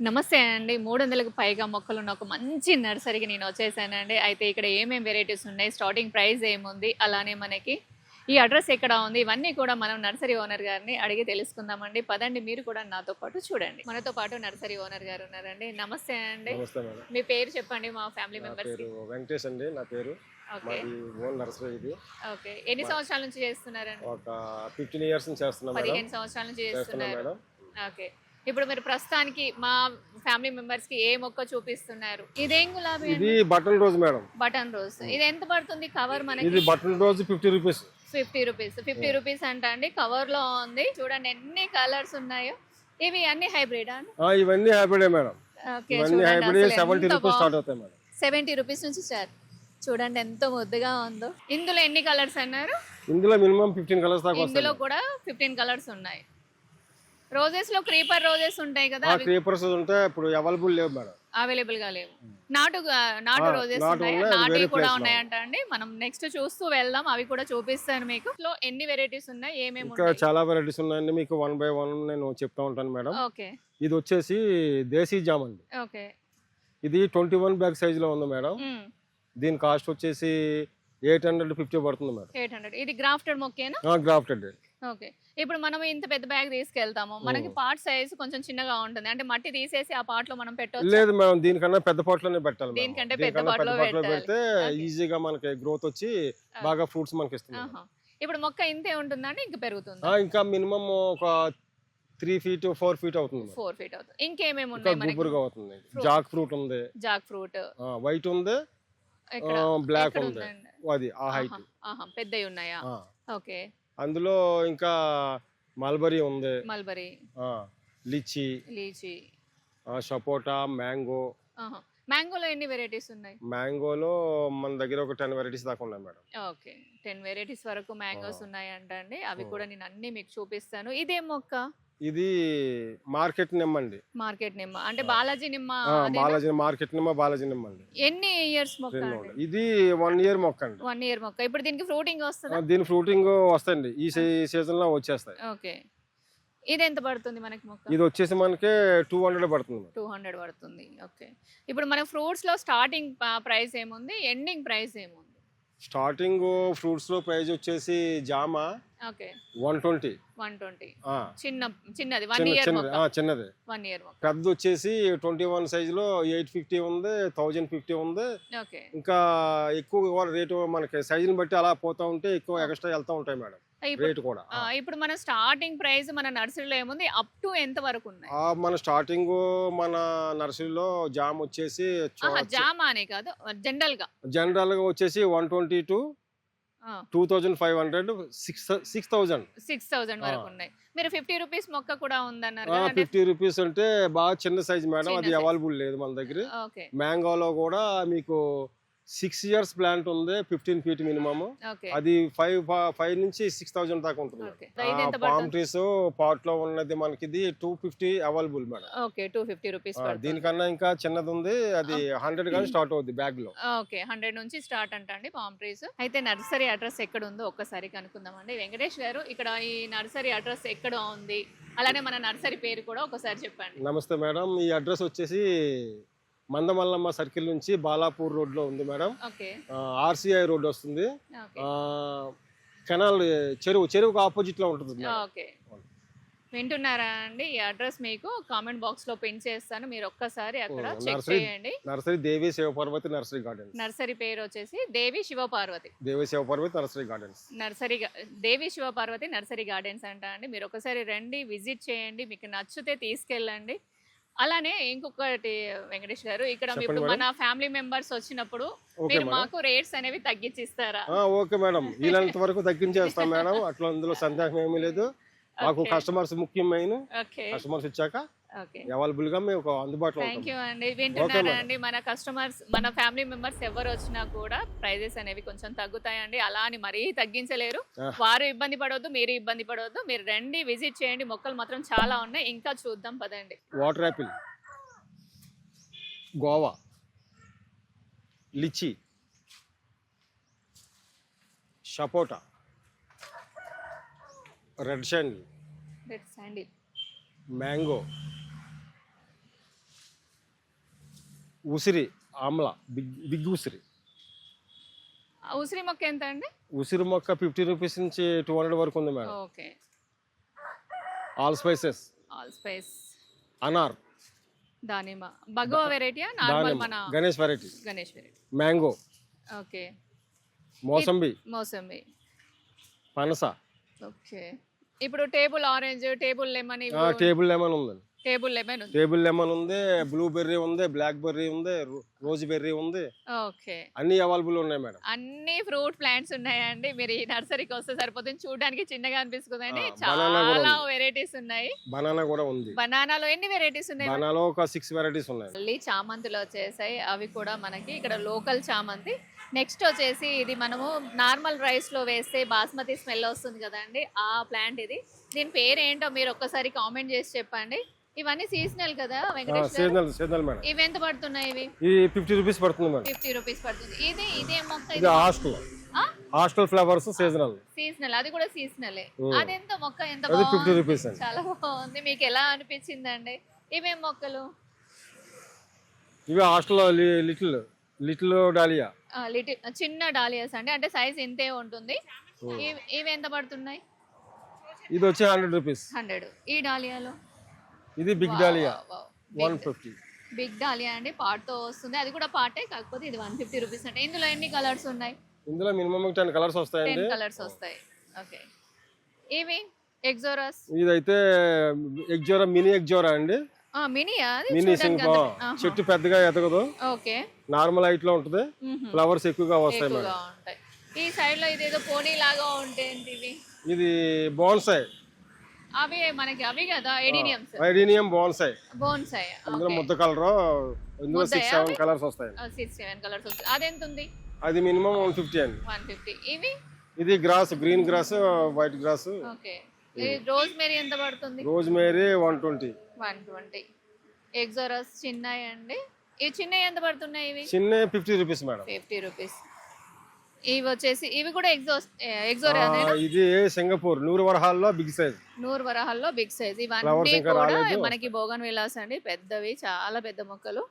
నమస్తే అండి. 300కి పైగా మొక్కలున్న ఒక మంచి నర్సరీకి నేను వచ్చేసానండి. అయితే ఇక్కడ ఏమేం వెరైటీస్ ఉన్నాయి, స్టార్టింగ్ ప్రైస్ ఏముంది, అలానే మనకి ఈ అడ్రస్ ఎక్కడ ఉంది, ఇవన్నీ కూడా మనం నర్సరీ ఓనర్ గారిని అడిగి తెలుసుకుందామండి. పదండి మీరు కూడా నాతో పాటు చూడండి. మనతో పాటు నర్సరీ ఓనర్ గారు ఉన్నారండి. నమస్తే అండి. నమస్తే మేడం. మీ పేరు చెప్పండి మా ఫ్యామిలీ నా మెంబర్స్. పేరు వెంకటేష్ అండి. నా పేరు ఓకే. మాది ఓన్ నర్సరీ ఇది. ఓకే. ఎన్ని సంవత్సరాల నుంచి చేస్తున్నారండి? ఒక 15 ఇయర్స్ నుంచి చేస్తున్నాం మేడం. 15 సంవత్సరాల నుంచి చేస్తున్నాం చేస్తున్నారు. మేడం. ఓకే. ఇప్పుడు మీరు ప్రస్తుతానికి మా ఫ్యామిలీ మెంబర్స్ కి ఏ మొక్క చూపిస్తున్నారు? ఇదేం గులాబీ ఇది అండి? Button rose madam. Button rose. ఇది ఎంత పడుతుంది కవర్ మనకి? ఇది button rose 50 rupees. 50 rupees. 50 rupees అంట అండి. కవర్ లో ఉంది. చూడండి ఎన్ని కలర్స్ ఉన్నాయో. ఇవి అన్ని హైబ్రిడ్ అండి? ఇవన్నీ హైబ్రిడే మేడం. ఓకే. ఇవన్నీ చూడండి హైబ్రిడ్. అసలు 70 ఎంత రూపీస్ స్టార్ట్ అవుతాయి మేడం. 70 రూపీస్ నుంచి స్టార్ట్. చూడండి ఎంత ముద్దుగా ఉందో. ఇందులో ఎన్ని కలర్స్ అన్నారు? ఇందులో మినిమం 15 కలర్స్ దాకా ఇందులో వస్తాయి. కూడా 15 కలర్స్ ఉన్నాయి. రోజెస్ లో క్రీపర్ రోజెస్ ఉంటాయి కదా, అవి క్రీపర్స్ ఉంటే ఇప్పుడు అవైలబుల్ లేవు మేడం. అవైలబుల్ గా లేవు. నాటు రోజెస్ నాటు ఉన్నాయి, ఉన్నాయి, నాటు వేరే కూడా place లో. ఉన్నాయంట అండి. మనం నెక్స్ట్ చూస్తూ వెళ్దాం, అవి కూడా చూపిస్తాను మీకు. లో ఎన్ని వెరైటీస్ ఉన్నాయి, ఏమేమి ఇక్కడ ఉన్నాయి? చాలా వెరైటీస్ ఉన్నాయండి. మీకు 1 by 1 నేను చెప్తా ఉంటాను మేడం. ఓకే. ఇది వచ్చేసి దేశీ జామ్ అండి. ఓకే. ఇది 21 బ్యాగ్ సైజ్ లో ఉంది మేడం. దీని కాస్ట్ వచ్చేసి 850 పడుతుంది మేడం. 800. ఇది గ్రాఫ్టెడ్ మొక్కేనా? గ్రాఫ్టెడ్. ఓకే. ఇప్పుడు మనం ఇంత పెద్ద బ్యాగ్ తీసుకెళ్తాము, మనకి పార్ట్ సైజ్ కొంచెం చిన్నగా ఉంటుంది, అంటే మట్టి తీసేసి ఆ పార్ట్ లో మనం పెట్టవచ్చు. లేదు మేడం, దీనికన్నా పెద్ద పాట్లోనే పెట్టాలి మేడం. దీనికంటే పెద్ద దీనికన్నా pot లో పెద్ద పాట్లో పెట్టాలి. పెడితే Okay. ఈజీగా మనకి గ్రోత్ వచ్చి బాగా ఫ్రూట్స్ మనకి ఇస్తుంది మేడం. ఆహా. ఇప్పుడు మొక్క ఇంతే ఉంటుందండి, ఇంకా పెరుగుతుంది? ఇంకా మినిమం ఒక 3 feet 4 feet అవుతుంది మేడం. 4 feet అవుతుంది. ఇంకేమేమి ఇంకా ఉన్నాయి మనకి? గుబురుగా అవుతుంది. జాక్ ఫ్రూట్ ఉంది, జాక్ ఫ్రూట్, వైట్ ఉంది, ఇక్కడ బ్లాక్ ఎక్కడ ఉంది. ఉందండి? అది ఆ హైట్. ఆహా, పెద్దవి ఉన్నాయా? ఓకే. అందులో ఇంకా మల్బరీ ఉంది, మల్బరీ, లిచీ, లీచీ, సపోటా, మ్యాంగో. మ్యాంగోలో ఎన్ని వెరైటీస్ ఉన్నాయి? మ్యాంగోలో మన దగ్గర ఒక 10 వెరైటీస్ దాకా ఉన్నాయి మేడం. ఓకే. 10 వెరైటీస్ వరకు మ్యాంగోస్ ఉన్నాయంట అండి. అవి కూడా నేను అన్ని మీకు చూపిస్తాను. ఇదేం మొక్క? ఇది మార్కెట్ నిమ్మ అండి. మార్కెట్ నిమ్మ అంటే బాలాజీ నిమ్మ? బాలాజీ మార్కెట్ నిమ్మ, బాలాజీ నిమ్మ అండి. ఎన్ని ఇయర్స్ మొక్క అండి? ఇది 1 year మొక్క అండి. 1 year మొక్క. ఇప్పుడు దీనికి ఫ్రూటింగ్ వస్తుందా? దీని ఫ్రూటింగ్ వస్తాయండి, ఈ సీజన్ లో వచ్చేస్తాయి. ఓకే. ఇది ఎంత పడుతుంది మనకి మొక్క? ఇది వచ్చేసి మనకి 200 పడుతుంది. 200 పడుతుంది. ఓకే. ఇప్పుడు మన ఫ్రూట్స్ లో స్టార్టింగ్ ప్రైస్ ఏముంది, ఎండింగ్ ప్రైస్ ఏముంది? స్టార్టింగ్ ఫ్రూట్స్ లో ప్రైస్ వచ్చేసి జామ ఓకే 120. 120. చిన్నది 1 year మొక్క. చిన్నది. 1 year మొక్క. పెద్ద వచ్చేసి 21 సైజ్ లో 850 ఉంది, 1050 ఉంది. ఓకే. ఇంకా ఎక్కువ రేటు మనకి సైజుని బట్టి అలా పోతా ఉంటే ఎక్కువ ఎక్స్ట్రా వెళ్తా ఉంటాయి మేడం రేట్ కూడా. ఇప్పుడు మన స్టార్టింగ్ ప్రైస్ మన నర్సరీలో ఏముంది, అప్ టు ఎంత వరకు ఉన్నాయి? మన స్టార్టింగ్ మన నర్సరీలో జామ్ వచ్చేసి జామ అనే కాదు, జనరల్ గా వచ్చేసి 120 to 2500, 6000 వరకు ఉన్నాయి. మీరు 50 రూపీస్ మొక్క కూడా ఉందన్నారు. 50 రూపీస్ అంటే బాగా చిన్న సైజ్ మేడం, అది అవైలబుల్ లేదు మన దగ్గర. ఓకే. మ్యాంగోలో కూడా మీకు 6 years ప్లాంట్ ఉంది, 15 feet మినిమమ్. అది 5 నుంచి 6000 దాకా ఉంటుంది. పామ్ ట్రీస్ పాట్ లో ఉన్నది మనకి 250 అవైలబుల్ మేడం. ఓకే. 250 రూపీస్. దీనికన్నా ఇంకా చిన్నది ఉంది, అది 100 కానీ స్టార్ట్ అవుద్ది బ్యాగ్ లో. ఓకే. 100 నుంచి స్టార్ట్ అంటండి పామ్ ట్రీస్. అయితే నర్సరీ అడ్రస్ ఎక్కడ ఉందో ఒక్కసారి కనుక్కుందామండి. వెంకటేష్ గారు, ఇక్కడ ఈ నర్సరీ అడ్రస్ ఎక్కడ ఉంది, అలానే మన నర్సరీ పేరు కూడా ఒకసారి చెప్పండి. నమస్తే మేడం, ఈ అడ్రస్ వచ్చేసి మందమల్లమ్మ సర్కిల్ నుంచి బాలాపూర్ రోడ్ లో ఉంది మేడం. RCI రోడ్ వస్తుంది. కెనాల్ చెరువుకు ఆపోజిట్ లో ఉంటుంది. ఓకే. వింటున్నారా అండి? ఈ అడ్రస్ మీకు కామెంట్ బాక్స్ లో పిన్ చేస్తాను, మీరు ఒక్కసారి అక్కడ చెక్ చేయండి. నర్సరీ దేవి శివపార్వతి నర్సరీ గార్డెన్స్. నర్సరీ పేరు వచ్చేసి దేవి శివపార్వతి. దేవి శివపార్వతి నర్సరీ గార్డెన్స్. దేవి శివపార్వతి నర్సరీ గార్డెన్స్ అంట అండి. మీరు ఒకసారి రండి, విజిట్ చేయండి, మీకు నచ్చితే తీసుకెళ్ళండి. అలానే ఇంకొకటి వెంకటేష్ గారు, ఇక్కడ ఇప్పుడు మన ఫ్యామిలీ మెంబర్స్ వచ్చినప్పుడు మీరు మాకు రేట్స్ అనేవి తగ్గించిస్తారా? ఓకే మేడం, వీళ్ళంత వరకు తగ్గించేస్తాం మేడం, అట్లా అందులో సందేహం ఏమీ లేదు. మాకు కస్టమర్స్ ముఖ్యమైన, కస్టమర్స్ వచ్చాక అవైలబుల్ గా మేము అందుబాటులో. థ్యాంక్ యూ అండి. వింటున్నారా అండి, మన కస్టమర్స్, మన ఫ్యామిలీ మెంబర్స్ ఎవరు వచ్చినా కూడా ప్రైజెస్ అనేవి కొంచెం తగ్గుతాయండి. అలా అని మరీ తగ్గించలేరు. వారు ఇబ్బంది పడవద్దు, మీరు ఇబ్బంది పడవద్దు. మీరు రండి, విజిట్ చేయండి. మొక్కలు మాత్రం చాలా ఉన్నాయి, ఇంకా చూద్దాం పదండి. వాటర్ యాపిల్, గోవా, లిచీ, సపోటా, రెడ్ శాండిల్, మ్యాంగో, ఉసిరి ఆమ్లా బిగ్ ఉసిరి. ఉసిరి మొక్క ఎంత అండి? ఉసిరి మొక్క 50 రూపీస్ నుంచి 200 వరకు ఉంది మేడం. ఓకే. All spices. అనార్. దానిమ్మ. బగోవా వెరైటీయా? నార్మల్ మన Ganesh variety. Mango. Okay. Mosambi. పనస. ఓకే. ఇప్పుడు table orange, table lemon table lemon ఉందండి. టేబుల్ లెమన్ ఉంది, బ్లూబెర్రీ ఉంది, బ్లాక్ బెర్రీ ఉంది, రోజ్ బెర్రీ ఉంది. ఓకే. అన్ని అవైలబుల్ ఉన్నాయి మేడం. అన్ని ఫ్రూట్ ప్లాంట్స్ ఉన్నాయండి. మీరు ఈ నర్సరీకి వస్తే సరిపోతుంది. చూడడానికి చిన్నగా అనిపిస్తుంది కానీ చాలా వెరైటీస్ ఉన్నాయి. బనానా కూడా ఉంది. బనానాలో ఎన్ని వెరైటీస్ ఉన్నాయి? బనానాలో ఒక 6 వెరైటీస్ ఉన్నాయి. మళ్ళీ చామంతులు వచ్చేసాయి. అవి కూడా మనకి ఇక్కడ లోకల్ చామంతి. నెక్స్ట్ వచ్చేసి ఇది మనము నార్మల్ రైస్ లో వేస్తే బాస్మతి స్మెల్ వస్తుంది కదండి, ఆ ప్లాంట్ ఇది. దీని పేరు ఏంటో మీరు ఒక్కసారి కామెంట్ చేసి చెప్పండి. ఇవన్నీ సీజనల్ కదా వెంకటేష్ గారు? Seasonal madam. ఇవి ఎంత పడుతున్నాయి? ఇవి 50 రూపీస్ పడుతుంది మేడం. 50 రూపీస్ పడుతుంది. ఇదే మొక్క? ఇది హాస్టల్ ఫ్లవర్స్ సీజనల్. అది కూడా సీజనలే. అదెంత మొక్క? ఎంత 50 రూపీస్. చాలా బాగుంది. మీకు ఎలా అనిపించిందండి? ఇవేం మొక్కలు? ఇవి హాస్టల్ లిటిల్ డాలియా. చిన్న డాలియాస్ అండి, అంటే సైజ్ ఇంతే ఉంటుంది. ఇవి ఎంత పడుతున్నాయి? ఇది వచ్చి 100 రూపీస్. 100. ఈ డాలియాలో? ఇది బిగ్ డాలియా 150. బిగ్ డాలియా అండి, పాట్ తో వస్తుంది. అది కూడా పాటే, కాకపోతే ఇది 150 రూపీస్ అంటే. ఇందులో ఎన్ని కలర్స్ ఉన్నాయి? ఇందులో మినిమం 10 కలర్స్ వస్తాయండి. 10 కలర్స్ వస్తాయి. ఓకే. ఇవి ఎగ్జోరాస్. ఇదైతే ఎగ్జోరా, మినీ ఎగ్జోరా అండి. మినీ చెట్టు పెద్దగా ఎదగదు. ఓకే. నార్మల్ హైట్ లో ఉంటది. ఫ్లవర్స్ ఎక్కువగా వస్తాయి మేడం. ఈ సైడ్ లో ఇదేదో పోనీ లాగా ఉంటాయి. ఇది బోన్సాయ్. అవి మనకి అవి కదా ఎడీనియమ్స్. Adenium bonsai. ఇందులో ముద్ద కలర్, ఇందులో 6-7 కలర్స్ వస్తాయి. 6-7 కలర్స్ వస్తాయి. అదెంత ఉంది? అది మినిమం 150 అండి. 150. ఇవి? ఇది grass, green grass, white grass. Okay. Rosemary ఎంత పడుతుంది? Rose Mary 120. ఎగ్జోరస్ చిన్నవి అండి. ఈ చిన్నవి ఎంత పడుతున్నాయి? ఇవి చిన్న 50 రూపీస్ మేడం. 50 రూపీస్. ఇవి వచ్చేసి ఇవి కూడా ఎగ్జోరా. ఇది సింగపూర్ నూరు వరహాల్లో బిగ్ సైజ్. ఇవన్నీ కూడా మనకి బోగన్ విలాస్ అండి, పెద్దవి, చాలా పెద్ద మొక్కలు.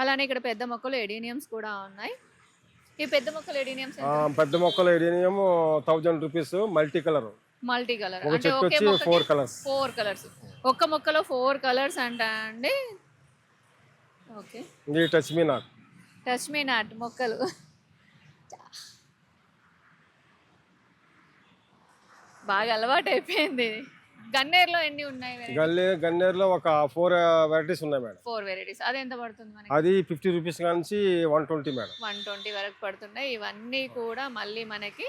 అలానే ఇక్కడ పెద్ద మొక్కలు ఎడీనియమ్స్ కూడా ఉన్నాయి. ఈ పెద్ద మొక్కలు ఎడీనియమ్స్? పెద్ద మొక్కలు ఎడీనియం 1000 రూపీస్. మల్టీ కలర్ అంటే ఒకే మొక్కకి 4 కలర్స్. ఒక్క మొక్కలో 4 కలర్స్ అంట అండి. ఓకే. ఇది టచ్ మీ నాట్ మొక్కలు. బాగా అలవాటు అయిపోయింది. గన్నేరులో ఎన్ని ఉన్నాయి? గన్నేరులో ఒక 4 వెరైటీస్ ఉన్నాయి మేడం. 4 వెరైటీస్. అది ఎంత పడుతుంది మనకి? అది 50 రూపీస్ నుంచి 120 మేడం. 120 వరకు పడుతున్నాయి. ఇవన్నీ కూడా మళ్ళీ మనకి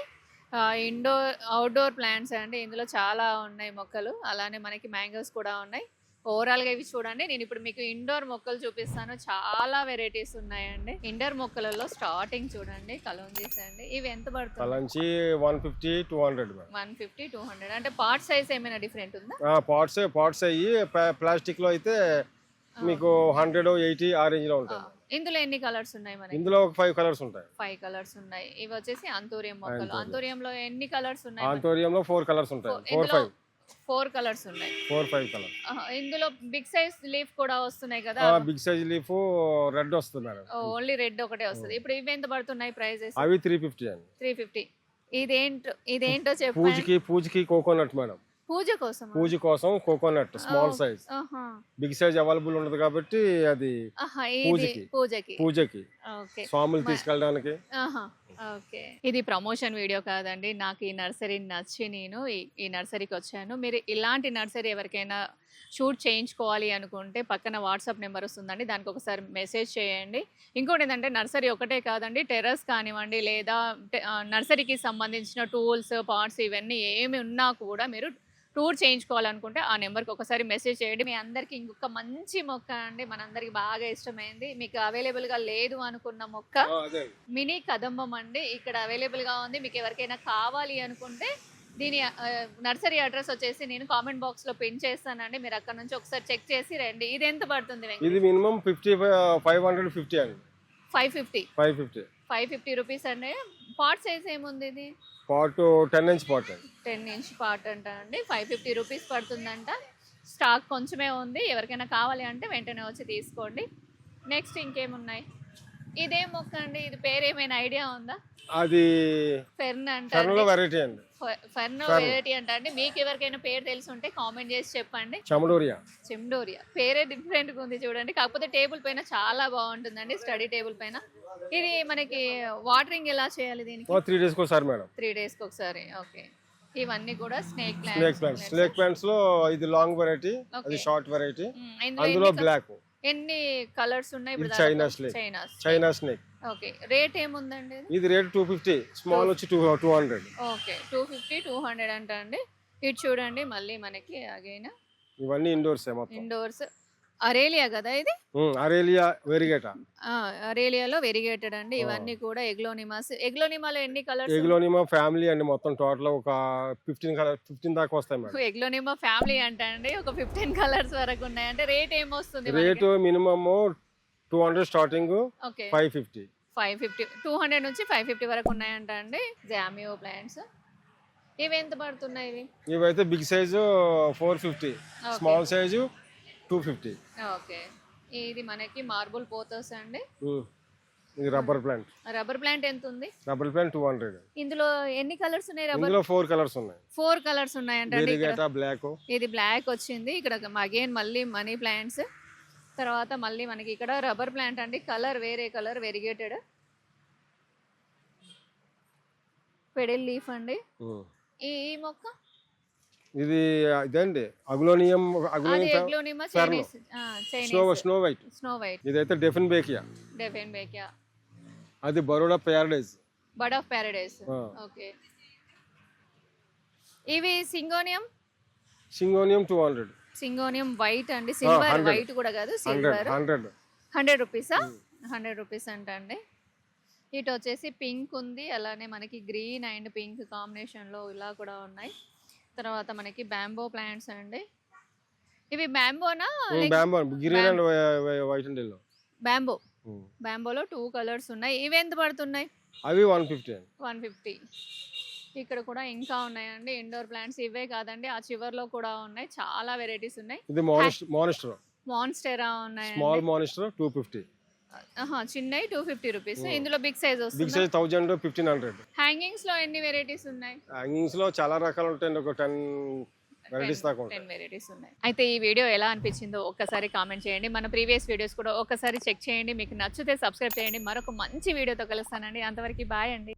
అవుట్డోర్ ప్లాంట్స్ అండి. ఇందులో చాలా ఉన్నాయి మొక్కలు. అలానే మనకి మ్యాంగోస్ కూడా ఉన్నాయి. ఓవరాల్గా ఇవి చూడండి. నేను ఇప్పుడు మీకు ఇండోర్ మొక్కలు చూపిస్తాను. చాలా వెరైటీస్ ఉన్నాయండి. ఇండోర్ మొక్కలలో స్టార్టింగ్ చూడండి కలోంజీస్ అండి. ఇవి ఎంత పడుతుంది? కలోంజీ 150-200 150-200. అంటే పాట్ సైజ్ ఏమైనా డిఫరెంట్ ఉందా? పాట్స్ అయ్యి ప్లాస్టిక్ లో అయితే మీకు 100-80 ఆ రేంజ్ లో ఉంటాయి. ఇందులో ఎన్ని కలర్స్ ఉన్నాయి మనకి? ఇందులో 5 కలర్స్ ఉంటాయి. 5 కలర్స్ ఉన్నాయి. ఇవి వచ్చేసి అంతూరియం మొక్కలు. అంతూరియంలో ఎన్ని కలర్స్ ఉన్నాయి? అంతూరియంలో 4 కలర్స్ ఉంటాయి. 4 కలర్స్ ఉన్నాయి. 4-5 కలర్. ఇందులో బిగ్ సైజ్ లీఫ్ కూడా వస్తున్నాయి కదా? బిగ్ సైజ్ లీఫ్ రెడ్ వస్తుంది మేడం. ఓన్లీ రెడ్ ఒకటే వస్తుంది. ఇప్పుడు ఇవి ఎంత పడుతున్నాయి ప్రైజెస్? అవి 350 అండి. 350. ఇదేంటో చెప్పండి. పూజకి కోకోనట్ మేడం. పూజ కోసం coconut small size. Big size available ఉండదు కాబట్టి అది పూజకి స్వాములు తీసుకెళ్ళడానికి. ఓకే. ఇది ప్రమోషన్ వీడియో కాదండి. నాకు ఈ నర్సరీ నచ్చి నేను ఈ నర్సరీకి వచ్చాను. మీరు ఇలాంటి నర్సరీ ఎవరికైనా షూట్ చేయించుకోవాలి అనుకుంటే పక్కన వాట్సాప్ నెంబర్ వస్తుందండి, దానికి ఒకసారి మెసేజ్ చేయండి. ఇంకోటి ఏంటంటే నర్సరీ ఒకటే కాదండి, టెర్రస్ కానివ్వండి లేదా నర్సరీకి సంబంధించిన టూల్స్, పార్ట్స్ ఇవన్నీ ఏమి ఉన్నా కూడా మీరు టూర్ చేయించుకోవాలనుకుంటే ఆ నెంబర్కి ఒకసారి మెసేజ్ చేయండి. మీ అందరికి ఇంకొక మంచి మొక్క అండి, మనందరికి బాగా ఇష్టమైంది, మీకు అవైలబుల్గా లేదు అనుకున్న మొక్క మినీ కదంబం అండి. ఇక్కడ అవైలబుల్గా ఉంది. మీకు ఎవరికైనా కావాలి అనుకుంటే దీని నర్సరీ అడ్రస్ వచ్చేసి నేను కామెంట్ బాక్స్లో పిన్ చేస్తానండి. మీరు అక్కడ నుంచి ఒకసారి చెక్ చేసి రండి. ఇది ఎంత పడుతుంది? ఇది మినిమం 550 అండి. 550 రూపీస్ అండి. పాట్ సైజ్ ఏముంది? ఇది pot 10 inch pot. 10 inch pot అంట అండి. 550 రూపీస్ పడుతుందంట. స్టాక్ కొంచెమే ఉంది. ఎవరికైనా కావాలి అంటే వెంటనే వచ్చి తీసుకోండి. నెక్స్ట్ ఇంకేమున్నాయి? ఇదే మొక్క అండి, ఇది పేరు ఏమైనా ఐడియా ఉందా? అది ఫెర్న్ అంట. ఫెర్న్ వెరైటీ అండి. ఫెర్న్ వెరైటీ అంట అండి. మీకు ఎవరికైనా పేరు తెలిసి ఉంటే కామెంట్ చేసి చెప్పండి. చెమ్డోరియా పేరే డిఫరెంట్ గా ఉంది చూడండి. కాకపోతే టేబుల్ పైన చాలా బాగుంటుందండి, స్టడీ టేబుల్ పైన. ఇది మనకి వాటరింగ్ ఎలా చేయాలి దీనికి? 3 days ఒకసారి మేడం. 3 days ఒకసారి. ఓకే. ఇవన్నీ కూడా స్నేక్ ప్లాంట్స్ లో ఇది లాంగ్ వెరైటీ, అది షార్ట్ వెరైటీ. అందులో బ్లాక్. ఎన్ని కలర్స్ ఉన్నాయి? ఇప్పుడు చైనా స్నేక్. ఓకే. రేట్ ఏముందండి? ఇది రేట్ 250, స్మాల్ వచ్చి 200. ఓకే, 250 200 అంట అండి. ఇది చూడండి మళ్ళీ మనకి అగైన్ ఇవన్నీ ఇండోర్స్. ఇండోర్స్ అరేలియా కదా ఇది? అరేలియా వెరిగేటా. అరేలియాలో వెరిగేటెడ్ అండి. ఇవన్నీ కూడా ఎగ్లోనిమాస్. ఎగ్లోనిమాలో ఎన్ని కలర్స్? ఎగ్లోనిమా ఫ్యామిలీ అండి, మొత్తం టోటల్ ఒక 15 దాకా వస్తాయి మేడం. ఎగ్లోనిమా ఫ్యామిలీ అంట అండి. ఒక 15 కలర్స్ వరకు ఉన్నాయి. అంటే రేట్ ఏమొస్తుంది? Rate minimum 200 starting. ఓకే. 550 200 నుంచి 550 వరకు ఉన్నాయంట అండి. జామియో ప్లాంట్స్. ఇవి ఎంత పడుతున్నాయి? ఇవైతే big size 450, small size 250. Okay. ఇది మనకి మార్బుల్ పోతోస్ అండి. ఇది రబ్బర్ ప్లాంట్ ఎంత ఉంది? Rubber plant 200. ఇందులో ఎన్ని కలర్స్ ఉన్నాయి? ఇందులో 4 కలర్స్ ఉన్నాయి. 4 కలర్స్ ఉన్నాయంట. బ్లాక్, ఇది బ్లాక్ వచ్చింది. ఇక్కడ అగైన్ మళ్ళీ మనీ ప్లాంట్స్. తర్వాత మళ్ళీ మనకి ఇక్కడ రబ్బర్ ప్లాంట్ అండి. కలర్ వేరే కలర్, వెరిగేటెడ్. పెడల్ లీఫ్ అండి. ఈ మొక్క ఇది ఇదండి అగ్లోనియం. Snow white. ఇదైతే డెఫిన్ బేకియా. అది బర్డ్ ఆఫ్ ప్యారడైజ్. ఓకే. ఇవి సింగోనియం 200. సింగోనియం వైట్ అండి. సిల్వర్ వైట్ కూడా కాదు, సిల్వర్. 100 రూపీసా? 100 రూపీస్ అంట అండి. ఇటు వచ్చేసి పింక్ ఉంది, అలానే మనకి గ్రీన్ అండ్ పింక్ కాంబినేషన్ లో ఇలా కూడా ఉన్నాయి. తర్వాత మనకి బ్యాంబో ప్లాంట్స్ అండి. ఇవి బ్యాంబోనా? Green and white and yellow. బ్యాంబోలో 2 కలర్స్ ఉన్నాయి. ఇవి ఎంత పడుతున్నాయి? అవి 150. ఇక్కడ కూడా ఇంకా ఉన్నాయండి ఇండోర్ ప్లాంట్స్. ఇవే కాదండి, ఆ చివర్లో కూడా ఉన్నాయి, చాలా వెరైటీస్ ఉన్నాయి. ఇది మాన్స్టెరా ఉన్నాయి. Small monstera 250. చిన్నవి 250 రూపీస్. ఇందులో బిగ్ సైజ్ వస్తుంది. Big size 1000 1500. హ్యాంగింగ్స్ లో ఎన్ని వెరైటీస్ ఉన్నాయి? హ్యాంగింగ్స్ లో చాలా రకాలు ఉంటాయి, ఒక 10 వెరైటీస్ దాకా ఉంటాయి. 10 వెరైటీస్ ఉన్నాయి. అయితే ఈ వీడియో ఎలా అనిపించిందో ఒక్కసారి కామెంట్ చేయండి. మన ప్రీవియస్ వీడియోస్ కూడా ఒక్కసారి చెక్ చేయండి. మీకు నచ్చితే సబ్స్క్రైబ్ చేయండి. మరొక మంచి వీడియోతో కలుస్తానండి. అంతవరకు బాయ్ అండి.